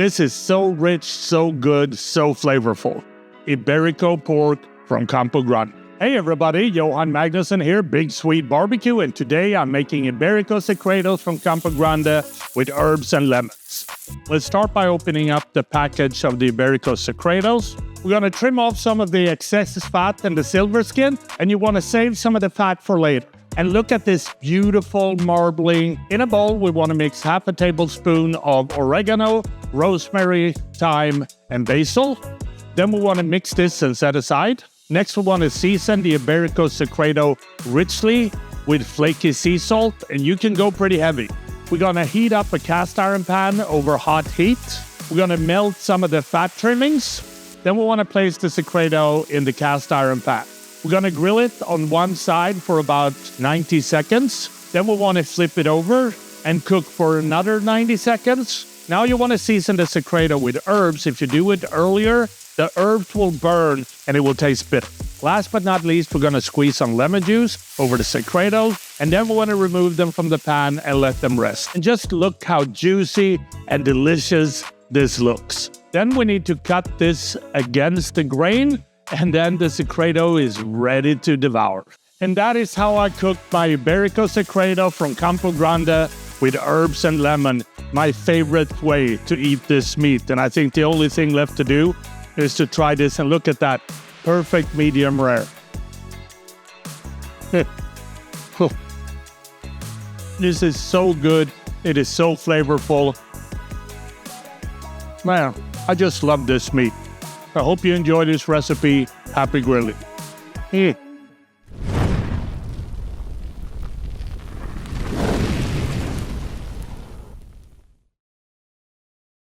This is so rich, so good, so flavorful. Iberico pork from Campo Grande. Hey everybody, Johan Magnusson here, Big Swede Barbecue, and today I'm making Iberico Secretos from Campo Grande with herbs and lemons. Let's start by opening up the package of the Iberico Secretos. We're going to trim off some of the excess fat and the silver skin, and you want to save some of the fat for later. And look at this beautiful marbling. In a bowl, we want to mix half a tablespoon of oregano, rosemary, thyme, and basil. Then we want to mix this and set aside. Next, we want to season the Iberico Secreto richly with flaky sea salt, and you can go pretty heavy. We're going to heat up a cast iron pan over hot heat. We're going to melt some of the fat trimmings. Then we want to place the Secreto in the cast iron pan. We're going to grill it on one side for about 90 seconds. Then we want to flip it over and cook for another 90 seconds. Now you want to season the Secreto with herbs. If you do it earlier, the herbs will burn and it will taste bitter. Last but not least, we're going to squeeze some lemon juice over the Secreto, and then we want to remove them from the pan and let them rest. And just look how juicy and delicious this looks. Then we need to cut this against the grain, and then the Secreto is ready to devour. And that is how I cooked my Iberico Secreto from Campo Grande with herbs and lemon. My favorite way to eat this meat. And I think the only thing left to do is to try this, and look at that. Perfect medium rare. This is so good. It is so flavorful. Man, I just love this meat. I hope you enjoy this recipe. Happy grilling.